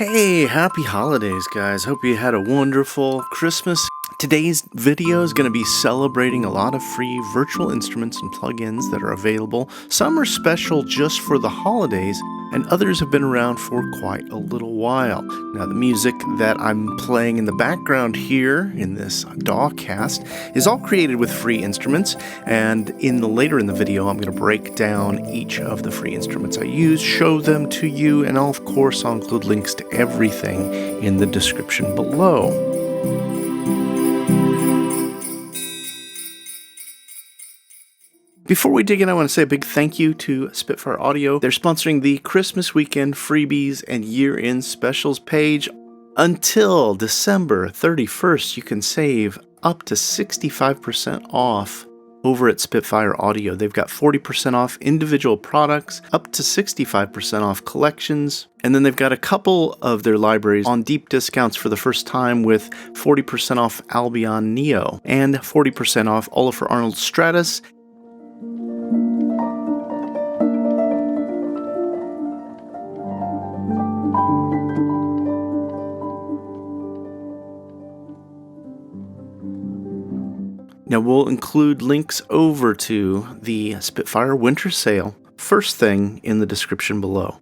Hey, happy holidays, guys. Hope you had a wonderful Christmas. Today's video is going to be celebrating a lot of free virtual instruments and plugins that are available. Some are special just for the holidays, and others have been around for quite a little while. Now, the music that I'm playing in the background here in this DAWcast is all created with free instruments, and later in the video, I'm going to break down each of the free instruments I use, show them to you, and of course, I'll include links to everything in the description below. Before we dig in, I want to say a big thank you to Spitfire Audio. They're sponsoring the Christmas weekend freebies and year-end specials page. Until December 31st, you can save up to 65% off over at Spitfire Audio. They've got 40% off individual products, up to 65% off collections, and then they've got a couple of their libraries on deep discounts for the first time with 40% off Albion Neo and 40% off Oliver Arnold Stratus. Now we'll include links over to the Spitfire Winter Sale, first thing in the description below.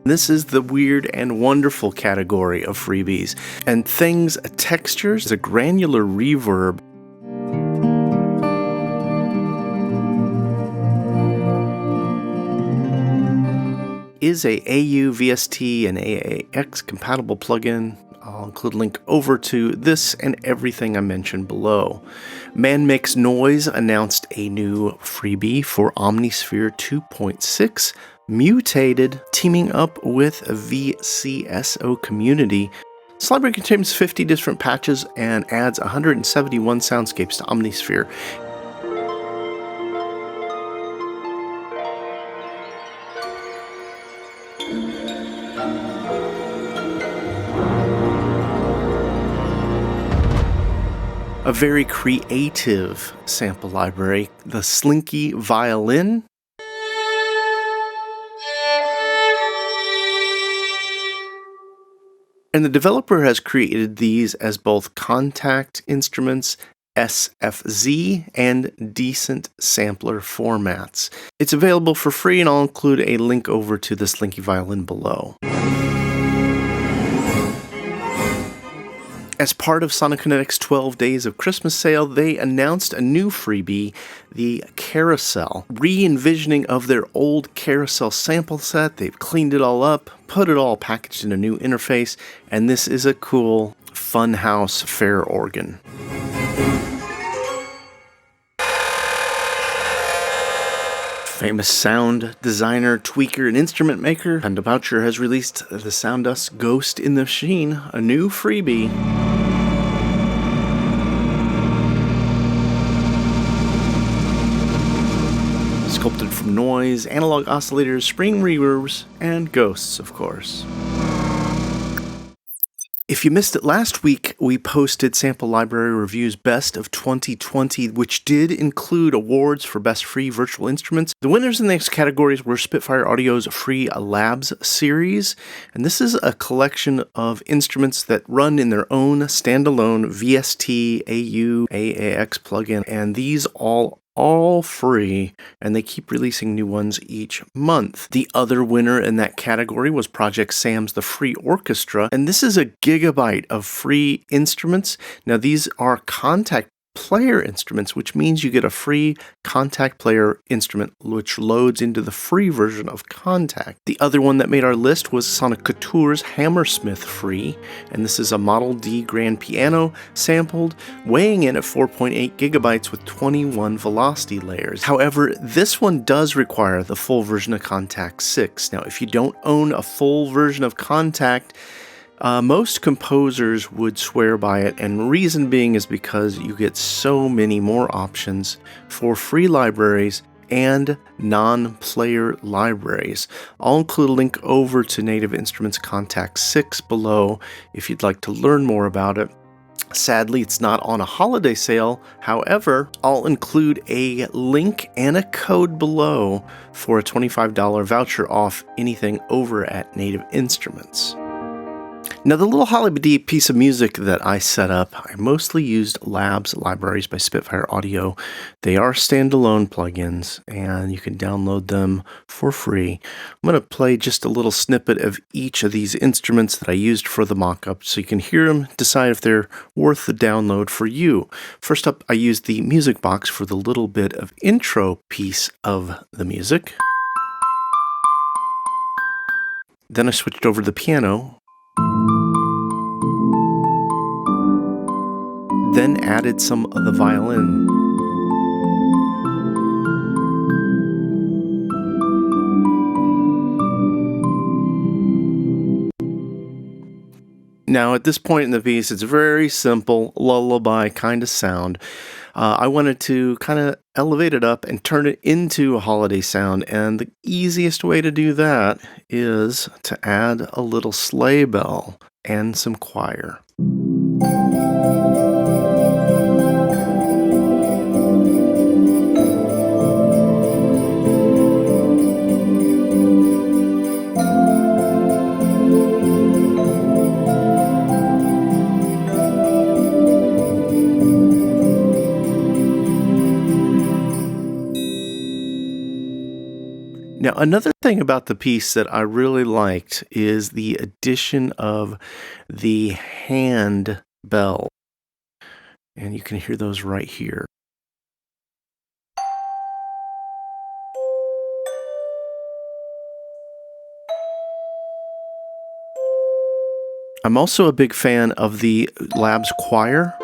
This is the weird and wonderful category of freebies, and things, textures, a granular reverb, is a AU, VST, and AAX compatible plugin. I'll include a link over to this and everything I mentioned below. Manmix Noise announced a new freebie for Omnisphere 2.6, Mutated, teaming up with a VCSO community. This library contains 50 different patches and adds 171 soundscapes to Omnisphere. A very creative sample library, the Slinky Violin. And the developer has created these as both Kontakt instruments, SFZ, and decent sampler formats. It's available for free, and I'll include a link over to the Slinky Violin below. As part of Sonic Kinetic's 12 Days of Christmas sale, they announced a new freebie, the Carousel. Re-envisioning of their old Carousel sample set, they've cleaned it all up, put it all packaged in a new interface, and this is a cool Funhouse fair organ. Famous sound designer, tweaker, and instrument maker, Panda Boucher has released the Soundust Ghost in the Machine, a new freebie. Sculpted from noise, analog oscillators, spring reverbs, and ghosts, of course. If you missed it last week, we posted Sample Library Reviews Best of 2020, which did include awards for Best Free Virtual Instruments. The winners in these categories were Spitfire Audio's Free Labs series, and this is a collection of instruments that run in their own standalone VST, AU, AAX plugin, and these all free, and they keep releasing new ones each month. The other winner in that category was Project Sam's The Free Orchestra, and this is a gigabyte of free instruments. Now these are Kontakt player instruments, which means you get a free Kontakt player instrument which loads into the free version of Kontakt. The other one that made our list was Sonic Couture's Hammersmith Free, and this is a Model D grand piano sampled, weighing in at 4.8 gigabytes with 21 velocity layers. However, this one does require the full version of Kontakt 6. Now, if you don't own a full version of Kontakt, most composers would swear by it, and reason being is because you get so many more options for free libraries and non-player libraries. I'll include a link over to Native Instruments Kontakt 6 below if you'd like to learn more about it. Sadly, it's not on a holiday sale. However, I'll include a link and a code below for a $25 voucher off anything over at Native Instruments. Now, the little holiday piece of music that I set up, I mostly used Labs libraries by Spitfire Audio. They are standalone plugins, and you can download them for free. I'm going to play just a little snippet of each of these instruments that I used for the mockup, so you can hear them, decide if they're worth the download for you. First up, I used the music box for the little bit of intro piece of the music. Then I switched over to the piano. Then added some of the violin. Now, at this point in the piece, it's very simple, lullaby kind of sound. I wanted to kind of elevate it up and turn it into a holiday sound, and the easiest way to do that is to add a little sleigh bell and some choir. Now, another thing about the piece that I really liked is the addition of the hand bell. And you can hear those right here. I'm also a big fan of the Labs choir.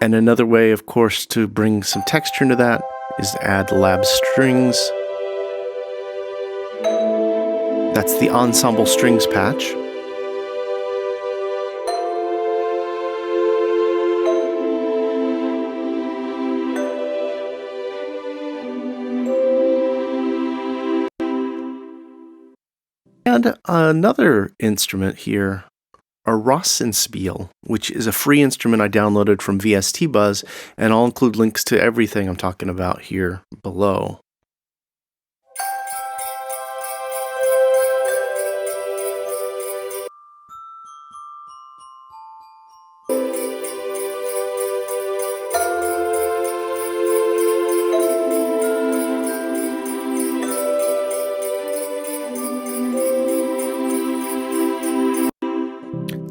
And another way, of course, to bring some texture into that is to add Labs strings. That's the ensemble strings patch. And another instrument here, a Rossenspiel, which is a free instrument I downloaded from VST Buzz, and I'll include links to everything I'm talking about here below.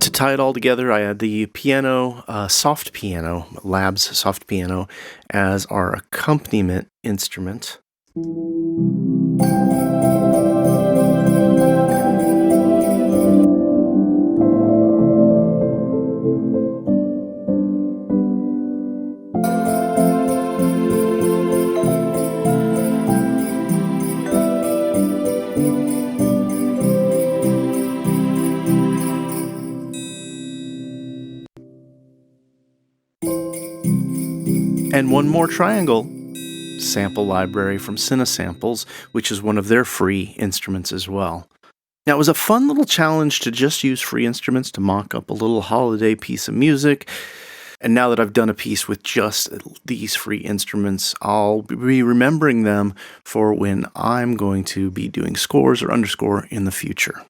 To tie it all together, I had the piano, soft piano, Labs soft piano, as our accompaniment instrument. And one more triangle sample library from Cinesamples, which is one of their free instruments as well. Now, it was a fun little challenge to just use free instruments to mock up a little holiday piece of music. And now that I've done a piece with just these free instruments, I'll be remembering them for when I'm going to be doing scores or underscore in the future.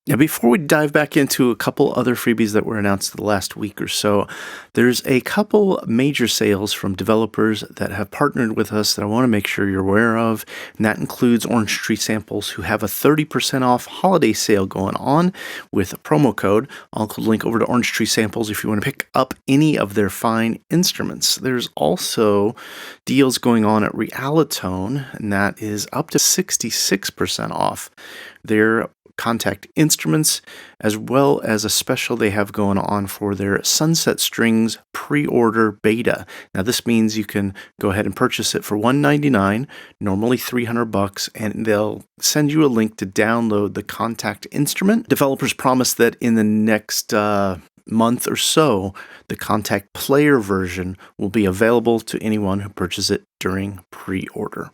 Now, before we dive back into a couple other freebies that were announced the last week or so, there's a couple major sales from developers that have partnered with us that I want to make sure you're aware of, and that includes Orange Tree Samples, who have a 30% off holiday sale going on with a promo code. I'll include a link over to Orange Tree Samples if you want to pick up any of their fine instruments. There's also deals going on at Realitone, and that is up to 66% off their Kontakt instruments, as well as a special they have going on for their Sunset Strings pre-order beta. Now, this means you can go ahead and purchase it for $199, normally $300, and they'll send you a link to download the Kontakt instrument. Developers promise that in the next month or so, the Kontakt player version will be available to anyone who purchases it during pre-order.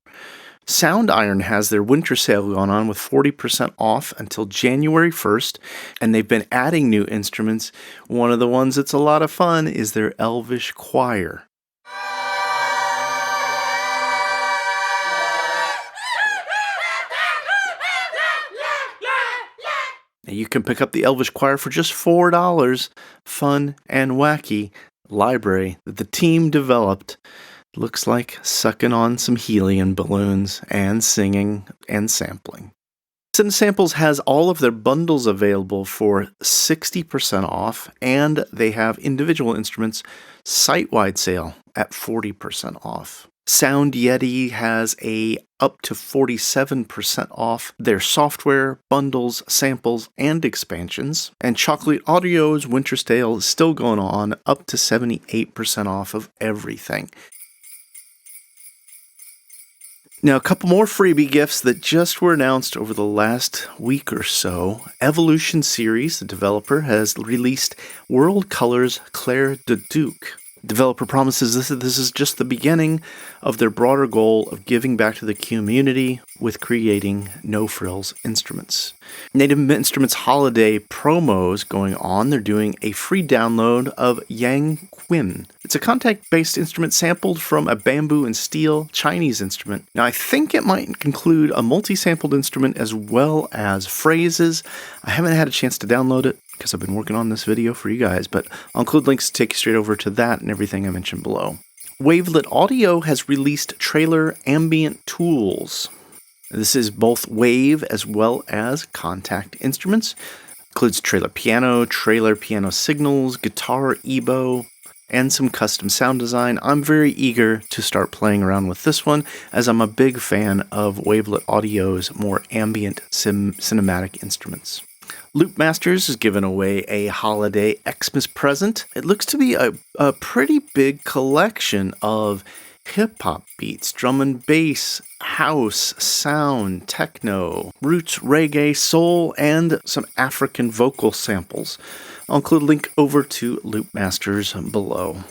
Sound Iron has their winter sale going on with 40% off until January 1st, and they've been adding new instruments. One of the ones that's a lot of fun is their Elvish Choir. You can pick up the Elvish Choir for just $4. Fun and wacky library that the team developed. Looks like sucking on some helium balloons and singing and sampling. Cinesamples has all of their bundles available for 60% off, and they have individual instruments site-wide sale at 40% off. Sound Yeti has a up to 47% off their software, bundles, samples, and expansions. And Chocolate Audio's winter sale is still going on, up to 78% off of everything. Now, a couple more freebie gifts that just were announced over the last week or so. Evolution Series, the developer, has released World Colors Clair de Duc. Developer promises this is just the beginning of their broader goal of giving back to the community with creating no-frills instruments. Native Instruments holiday promos going on. They're doing a free download of Yang Quin. It's a Kontakt-based instrument sampled from a bamboo and steel Chinese instrument. Now, I think it might include a multi-sampled instrument as well as phrases. I haven't had a chance to download it because I've been working on this video for you guys, but I'll include links to take you straight over to that and everything I mentioned below. Wavelet Audio has released Trailer Ambient Tools. This is both Wave as well as Kontakt instruments. Includes trailer piano signals, guitar EBO, and some custom sound design. I'm very eager to start playing around with this one, as I'm a big fan of Wavelet Audio's more ambient cinematic instruments. Loopmasters is giving away a holiday Xmas present. It looks to be a pretty big collection of hip-hop beats, drum and bass, house, sound, techno, roots, reggae, soul, and some African vocal samples. I'll include a link over to Loopmasters below.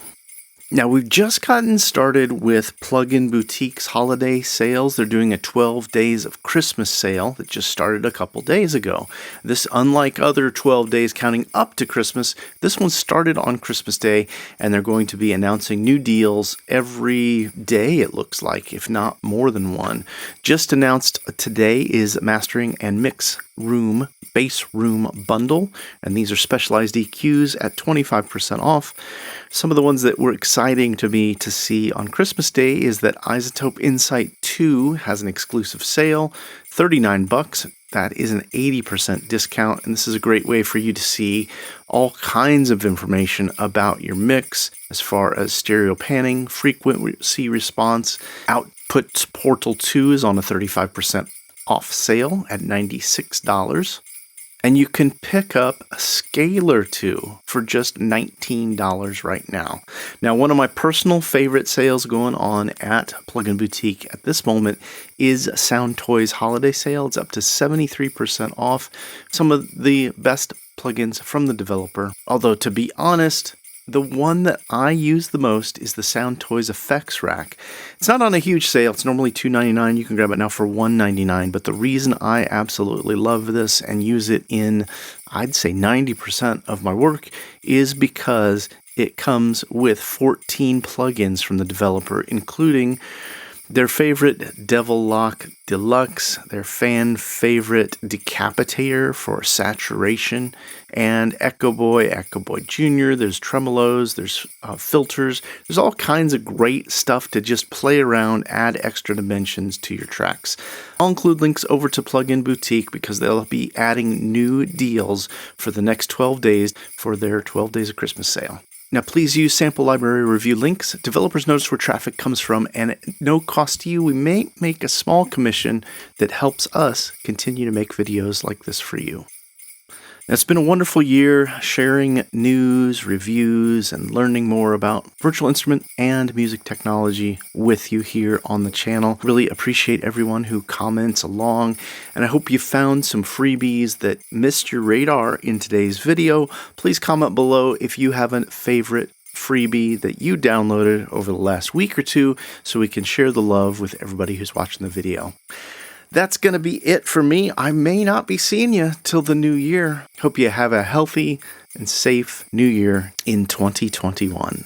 Now, we've just gotten started with Plugin Boutique's holiday sales. They're doing a 12 Days of Christmas sale that just started a couple days ago. This, unlike other 12 days counting up to Christmas, this one started on Christmas Day, and they're going to be announcing new deals every day, it looks like, if not more than one. Just announced today is Mastering and Mix Room Bass Room Bundle, and these are specialized EQs at 25% off. Some of the ones that were exciting to me to see on Christmas Day is that Isotope Insight 2 has an exclusive sale, $39. That is an 80% discount, and this is a great way for you to see all kinds of information about your mix as far as stereo panning, frequency response. Output Portal 2 is on a 35% off sale at $96. And you can pick up a Scalar 2 for just $19 right now. Now, one of my personal favorite sales going on at Plugin Boutique at this moment is Sound Toys Holiday Sale. It's up to 73% off some of the best plugins from the developer. Although, to be honest, the one that I use the most is the Sound Toys Effects Rack. It's not on a huge sale. It's normally $2.99. You can grab it now for $1.99. But the reason I absolutely love this and use it in, I'd say 90% of my work, is because it comes with 14 plugins from the developer, including their favorite Devil Lock Deluxe, their fan favorite Decapitator for saturation, and Echo Boy Jr. There's tremolos, there's filters. There's all kinds of great stuff to just play around, add extra dimensions to your tracks. I'll include links over to Plugin Boutique because they'll be adding new deals for the next 12 days for their 12 Days of Christmas sale. Now, please use sample library review links. Developers notice where traffic comes from, and at no cost to you, we may make a small commission that helps us continue to make videos like this for you. It's been a wonderful year sharing news, reviews, and learning more about virtual instrument and music technology with you here on the channel. Really appreciate everyone who comments along, and I hope you found some freebies that missed your radar in today's video. Please comment below if you have a favorite freebie that you downloaded over the last week or two so we can share the love with everybody who's watching the video. That's going to be it for me. I may not be seeing you till the new year. Hope you have a healthy and safe new year in 2021.